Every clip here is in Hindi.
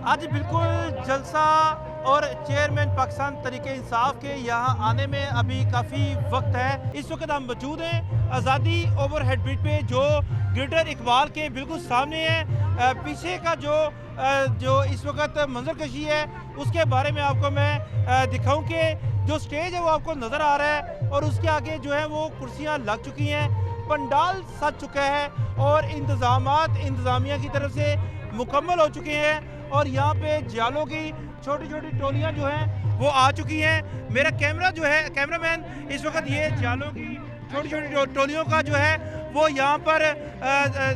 आज बिल्कुल जलसा और चेयरमैन पाकिस्तान तरीके इंसाफ के यहाँ आने में अभी काफ़ी वक्त है। इस वक्त हम मौजूद हैं आज़ादी ओवरहेड ब्रिज पे जो ग्रेटर इकबाल के बिल्कुल सामने है। पीछे का जो इस वक्त मंजरकशी है उसके बारे में आपको मैं दिखाऊं कि जो स्टेज है वो आपको नज़र आ रहा है और उसके आगे जो है वो कुर्सियाँ लग चुकी हैं, पंडाल सज चुका है और इंतज़ामिया की तरफ से मुकम्मल हो चुके हैं और यहाँ पे जालों की छोटी छोटी टोलियाँ जो हैं वो आ चुकी हैं। मेरा कैमरामैन इस वक्त ये जालों की छोटी छोटी टोलियों का जो है वो यहाँ पर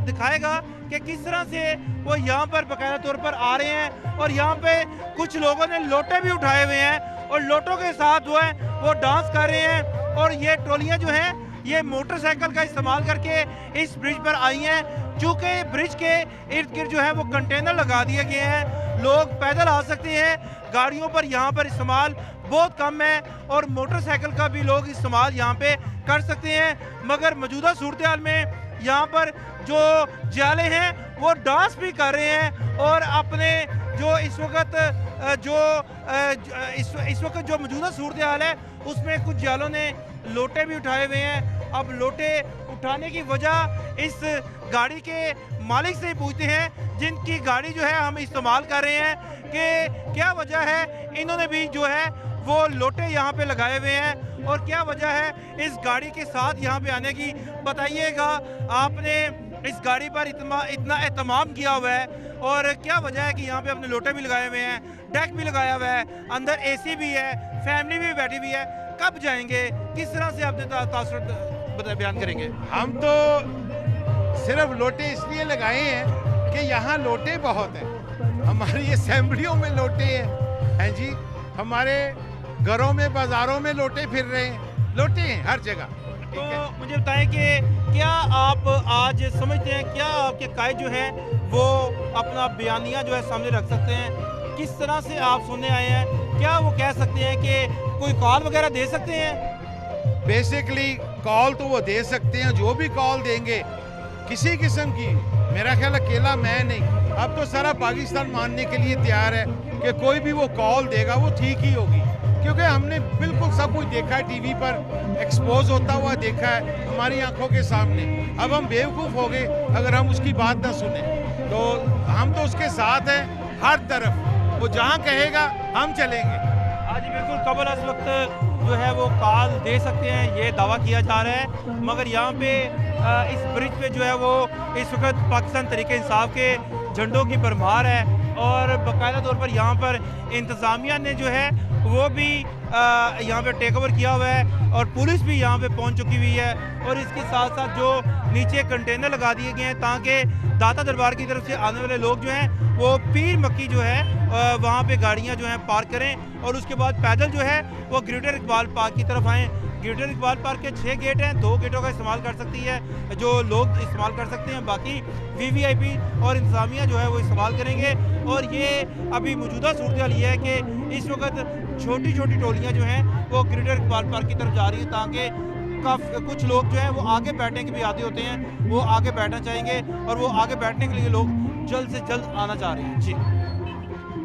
दिखाएगा कि किस तरह से वो यहाँ पर बाकायदा तौर पर आ रहे हैं और यहाँ पे कुछ लोगों ने लोटे भी उठाए हुए हैं और लोटों के साथ वो है वो डांस कर रहे हैं और ये टोलियाँ जो हैं ये मोटरसाइकिल का इस्तेमाल करके इस ब्रिज पर आई हैं। चूँकि ब्रिज के इर्द गिर्द जो है वो कंटेनर लगा दिए गए हैं, लोग पैदल आ सकते हैं, गाड़ियों पर यहाँ पर इस्तेमाल बहुत कम है और मोटरसाइकिल का भी लोग इस्तेमाल यहाँ पे कर सकते हैं। मगर मौजूदा सूरत हाल में यहाँ पर जो जाले हैं वो डांस भी कर रहे हैं और अपने जो इस वक्त जो मौजूदा सूरत हाल है उसमें कुछ जालों ने लोटे भी उठाए हुए हैं। अब लोटे उठाने की वजह इस गाड़ी के मालिक से ही पूछते हैं जिनकी गाड़ी जो है हम इस्तेमाल कर रहे हैं कि क्या वजह है इन्होंने भी जो है वो लोटे यहाँ पे लगाए हुए हैं और क्या वजह है इस गाड़ी के साथ यहाँ पे आने की। बताइएगा, आपने इस गाड़ी पर इतना एहतमाम किया हुआ है और क्या वजह है कि यहाँ पे अपने लोटे भी लगाए हुए हैं, डेक भी लगाया हुआ है, अंदर एसी भी है, फैमिली भी बैठी हुई है, कब जाएंगे, किस तरह से अपने तासुर बयान करेंगे? हम तो सिर्फ लोटे इसलिए लगाए हैं कि यहाँ लोटे बहुत हैं, हमारी असेंबलियों में लोटे हैं जी, हमारे घरों में बाजारों में लोटे फिर रहे हैं, लोटे हैं हर जगह। तो मुझे बताएं कि क्या आप आज समझते हैं क्या आपके कायद जो हैं वो अपना बयानिया जो है सामने रख सकते हैं? किस तरह से आप सुनने आए हैं, क्या वो कह सकते हैं कि कोई कॉल वगैरह दे सकते हैं? बेसिकली कॉल तो वो दे सकते हैं, जो भी कॉल देंगे किसी किस्म की, मेरा ख्याल अकेला मैं नहीं, अब तो सारा पाकिस्तान मानने के लिए तैयार है कि कोई भी वो कॉल देगा वो ठीक ही होगी, क्योंकि हमने बिल्कुल सब कुछ देखा है, टीवी पर एक्सपोज होता हुआ देखा है हमारी आंखों के सामने। अब हम बेवकूफ़ हो गए अगर हम उसकी बात ना सुने, तो हम तो उसके साथ हैं हर तरफ, वो जहाँ कहेगा हम चलेंगे। आज बिल्कुल कबल इस वक्त जो है वो कॉल दे सकते हैं ये दावा किया जा रहा है, मगर यहाँ पे इस ब्रिज पे जो है वो इस वक्त पाकिस्तान तरीके इंसाफ के झंडों की भरमार है और बाकायदा तौर पर यहाँ पर इंतज़ामिया ने जो है वो भी यहाँ पे टेक ओवर किया हुआ है और पुलिस भी यहाँ पे पहुँच चुकी हुई है और इसके साथ साथ जो नीचे कंटेनर लगा दिए गए हैं ताकि दाता दरबार की तरफ से आने वाले लोग जो हैं वो पीर मक्की जो है वहाँ पे गाड़ियाँ जो हैं पार्क करें और उसके बाद पैदल जो है वो ग्रेटर इकबाल पार्क की तरफ आएँ। ग्रेटर इकबाल पार्क के 6 गेट हैं, 2 गेटों का इस्तेमाल कर सकती है जो लोग इस्तेमाल कर सकते हैं, बाकी वीवीआईपी और इंतज़ामिया जो है वो इस्तेमाल करेंगे। और ये अभी मौजूदा सूरत हाल ये है कि इस वक्त छोटी छोटी टोलियाँ जो हैं वो ग्रेटर इकबाल पार्क की तरफ जा रही हैं ताकि कुछ लोग जो हैं वो आगे बैठने के भी आदि होते हैं, वो आगे बैठना चाहेंगे और वो आगे बैठने के लिए लोग जल्द से जल्द आना चाह रहे हैं। जी।